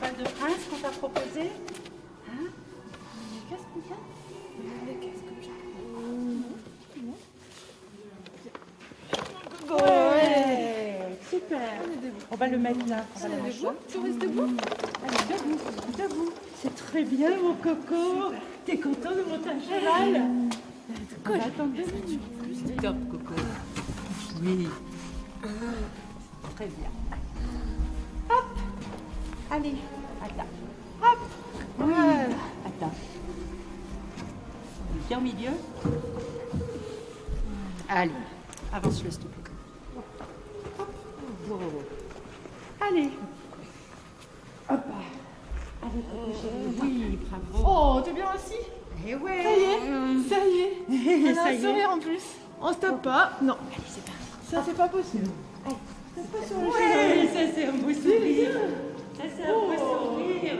cheval de prince qu'on t'a proposé? Hein? Les casques, Mika? Les casques comme ça. Ouais, super. On va le mettre là. On va le mettre là. Tu restes debout? Allez, debout, debout. C'est très bien, mon coco. T'es content de monter un cheval? On va attendre 2 minutes. Top, coco. Oui. Très bien. Hop. Allez, attends. Hop. Voilà. Attends. Bien au milieu. Allez, avance-le, s'il te plaît. Hop. Allez. Hop. Allez, coco chéri. Oui, bravo. Oh, t'es bien assis? Eh ouais. Ça y est. On a Ça un y est. sourire en plus. On se tape pas. Non. Allez, c'est parti. Ça, c'est pas possible. C'est pas sur le cheval. Ça, c'est un beau sourire. Ça, c'est un beau sourire.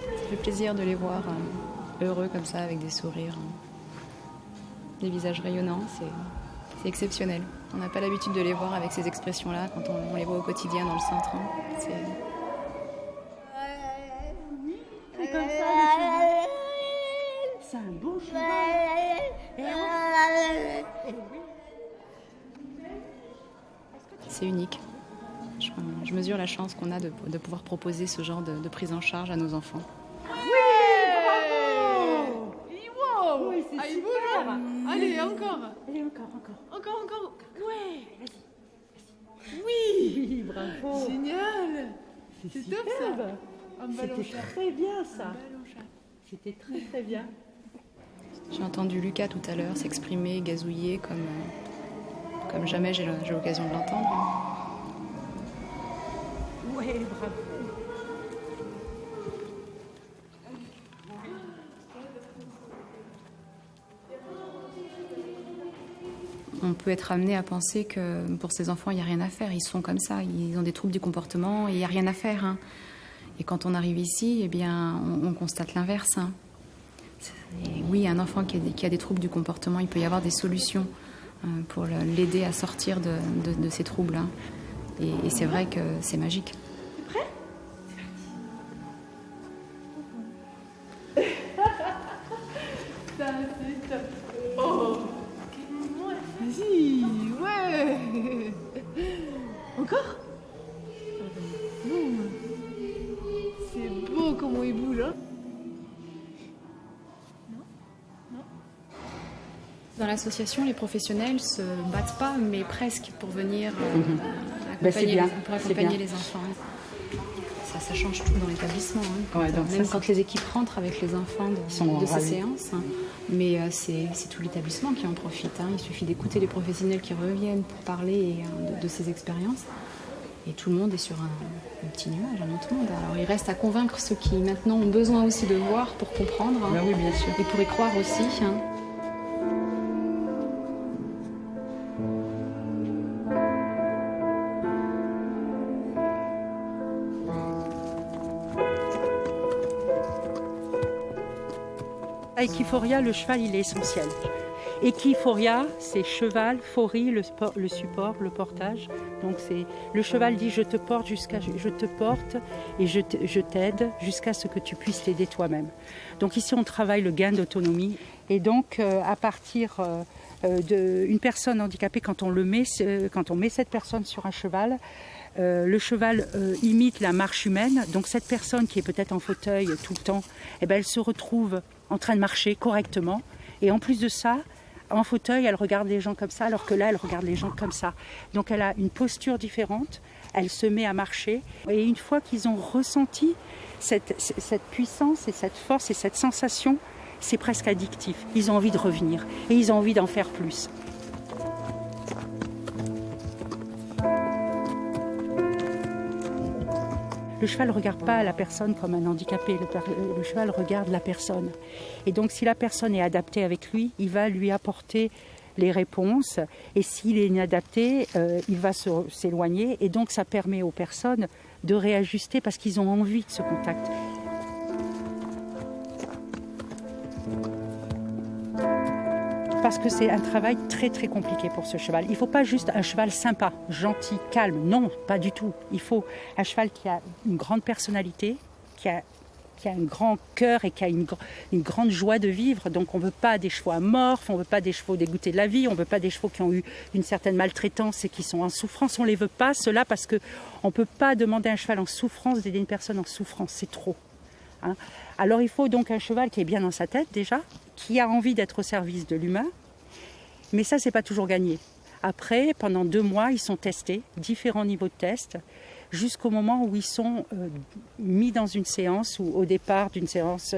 Ça fait plaisir de les voir heureux comme ça, avec des sourires, des visages rayonnants. C'est exceptionnel. On n'a pas l'habitude de les voir avec ces expressions-là quand on les voit au quotidien dans le centre. C'est Comme ça, le cheval. C'est un beau cheval. Eh ouais. Eh oui. c'est unique. Je mesure la chance qu'on a de pouvoir proposer ce genre de prise en charge à nos enfants. Bravo! Wow! Oui, c'est Allez, super. bouge. Allez, encore. Allez, encore. Encore. Ouais, vas-y. Oui! Bravo. Génial! C'est top ça! superbe. Un ballon C'était chat. très bien, ça. Ballon chat. C'était très, très bien. J'ai entendu Lucas tout à l'heure s'exprimer, gazouiller comme jamais j'ai l'occasion de l'entendre. Ouais, bravo. On peut être amené à penser que pour ces enfants, il n'y a rien à faire. Ils sont comme ça, ils ont des troubles du comportement et il n'y a rien à faire. Et quand on arrive ici, eh bien, on constate l'inverse. Et oui, un enfant qui a des troubles du comportement, il peut y avoir des solutions pour l'aider à sortir de ces troubles. Et c'est vrai que c'est magique. Ça, c'est top. Oh! Vas-y, ouais! Encore? Boum! C'est beau comment il bouge, hein? Dans l'association, les professionnels se battent pas, mais presque pour venir Ben, c'est bien, pour c'est accompagner bien. les enfants. Ça change tout dans l'établissement. Ouais, donc Même ça, quand les équipes rentrent avec les enfants sont de ces ravis. séances. Mais c'est tout l'établissement qui en profite. Il suffit d'écouter les professionnels qui reviennent pour parler de ces expériences. Et tout le monde est sur un petit nuage, un autre monde. Alors il reste à convaincre ceux qui maintenant ont besoin aussi de voir pour comprendre. Ben oui, bien sûr. Et pour y croire aussi. À Equiforia, le cheval, il est essentiel. Equiforia, c'est cheval, forie, le support, le portage. Donc c'est le cheval dit je te porte et je t'aide jusqu'à ce que tu puisses t'aider toi-même. Donc ici on travaille le gain d'autonomie et donc à partir d'une personne handicapée, quand on met cette personne sur un cheval, le cheval imite la marche humaine. Donc cette personne qui est peut-être en fauteuil tout le temps, elle se retrouve en train de marcher correctement. Et en plus de ça, en fauteuil, elle regarde les gens comme ça, alors que là, elle regarde les gens comme ça. Donc elle a une posture différente, elle se met à marcher. Et une fois qu'ils ont ressenti cette puissance et cette force et cette sensation, c'est presque addictif. Ils ont envie de revenir et ils ont envie d'en faire plus. Le cheval ne regarde pas la personne comme un handicapé, le cheval regarde la personne. Et donc si la personne est adaptée avec lui, il va lui apporter les réponses. Et s'il est inadapté, il va s'éloigner. Et donc ça permet aux personnes de réajuster parce qu'ils ont envie de ce contact. parce que c'est un travail très très compliqué pour ce cheval. Il ne faut pas juste un cheval sympa, gentil, calme. Non, pas du tout. Il faut un cheval qui a une grande personnalité, qui a un grand cœur et qui a une grande joie de vivre. Donc on ne veut pas des chevaux amorphes, on ne veut pas des chevaux dégoûtés de la vie, on ne veut pas des chevaux qui ont eu une certaine maltraitance et qui sont en souffrance. On ne les veut pas, cela parce qu'on ne peut pas demander à un cheval en souffrance d'aider une personne en souffrance, c'est trop. Hein. Alors il faut donc un cheval qui est bien dans sa tête déjà, qui a envie d'être au service de l'humain, mais ça c'est pas toujours gagné. Après, pendant 2 mois, ils sont testés, différents niveaux de tests, jusqu'au moment où ils sont mis dans une séance ou au départ d'une séance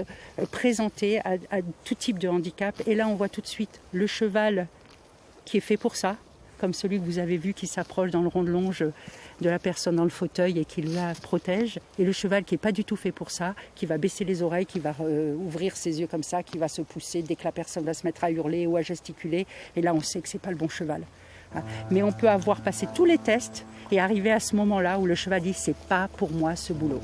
présentés à tout type de handicap. Et là, on voit tout de suite le cheval qui est fait pour ça, comme celui que vous avez vu qui s'approche dans le rond de longe de la personne dans le fauteuil et qui la protège. Et le cheval qui n'est pas du tout fait pour ça, qui va baisser les oreilles, qui va ouvrir ses yeux comme ça, qui va se pousser dès que la personne va se mettre à hurler ou à gesticuler. Et là, on sait que ce n'est pas le bon cheval. Mais on peut avoir passé tous les tests et arriver à ce moment-là où le cheval dit « c'est pas pour moi ce boulot ».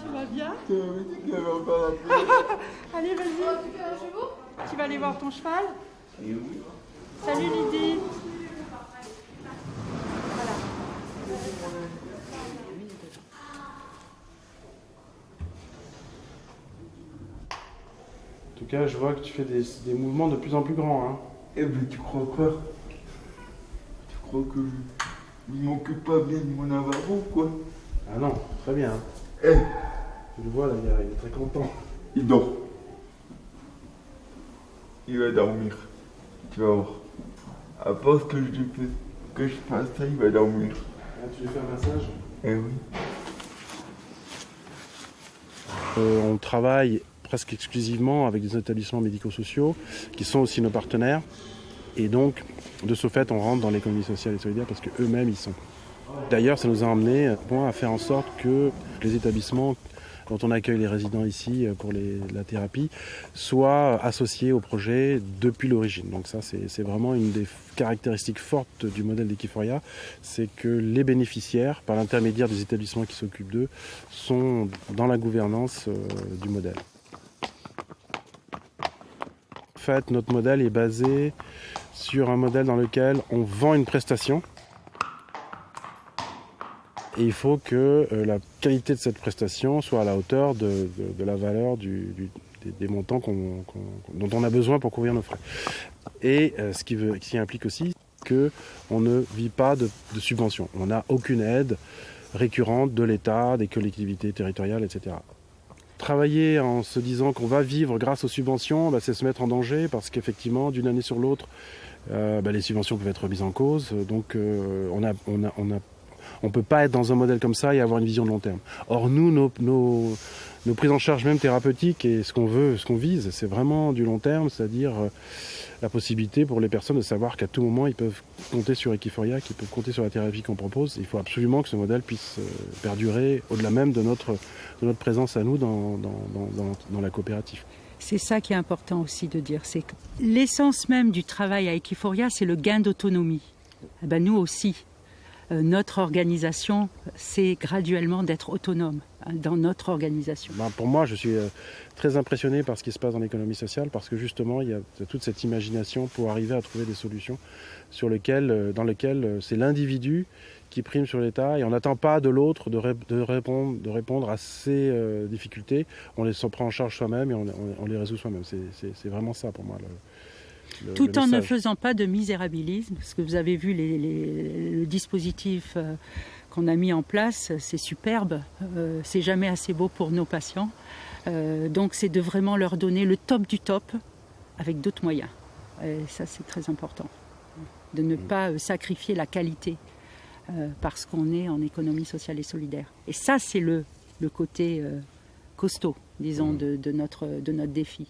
Tu vas bien? Allez, vas-y. Tu vas aller voir ton cheval? Salut Lydie. En tout cas, je vois que tu fais des mouvements de plus en plus grands. Hein. Eh ben, tu crois quoi? Tu crois que il m'occupe pas bien de mon Navarro, quoi? Ah non, très bien. Eh, tu le vois, là, il est très content. il dort. Il va dormir. Tu vas voir. À part que je fasse ça, il va dormir. Ah, tu lui fais un massage? Eh oui. On travaille presque exclusivement avec des établissements médico-sociaux qui sont aussi nos partenaires. Et donc, de ce fait, on rentre dans l'économie sociale et solidaire parce qu'eux-mêmes y sont. D'ailleurs, ça nous a amené à faire en sorte que les établissements dont on accueille les résidents ici pour la thérapie soient associés au projet depuis l'origine. Donc ça, c'est vraiment une des caractéristiques fortes du modèle d'Equiforia, c'est que les bénéficiaires, par l'intermédiaire des établissements qui s'occupent d'eux, sont dans la gouvernance du modèle. En fait, notre modèle est basé sur un modèle dans lequel on vend une prestation. Et il faut que la qualité de cette prestation soit à la hauteur de la valeur des montants dont on a besoin pour couvrir nos frais. Et ce qui implique aussi qu'on ne vit pas de subventions. On n'a aucune aide récurrente de l'État, des collectivités territoriales, etc. Travailler en se disant qu'on va vivre grâce aux subventions, c'est se mettre en danger parce qu'effectivement, d'une année sur l'autre, les subventions peuvent être remises en cause. Donc on ne peut pas être dans un modèle comme ça et avoir une vision de long terme. Or, nous, nos prises en charge même thérapeutiques et ce qu'on vise, c'est vraiment du long terme, c'est-à-dire la possibilité pour les personnes de savoir qu'à tout moment, ils peuvent compter sur Equiforia, qu'ils peuvent compter sur la thérapie qu'on propose. Il faut absolument que ce modèle puisse perdurer au-delà même de notre présence à nous dans la coopérative. C'est ça qui est important aussi de dire, c'est que l'essence même du travail à Equiforia, c'est le gain d'autonomie. Nous aussi. Notre organisation, c'est graduellement d'être autonome dans notre organisation. Pour moi, je suis très impressionné par ce qui se passe dans l'économie sociale parce que justement, il y a toute cette imagination pour arriver à trouver des solutions dans lesquelles c'est l'individu qui prime sur l'État et on n'attend pas de l'autre de répondre à ces difficultés. On les prend en charge soi-même et on les résout soi-même. C'est vraiment ça pour moi. Tout en ne faisant pas de misérabilisme, parce que vous avez vu le dispositif qu'on a mis en place, c'est superbe, c'est jamais assez beau pour nos patients. Donc c'est de vraiment leur donner le top du top avec d'autres moyens. Et ça c'est très important, de ne pas sacrifier la qualité parce qu'on est en économie sociale et solidaire. Et ça c'est le côté costaud, disons, de notre défi.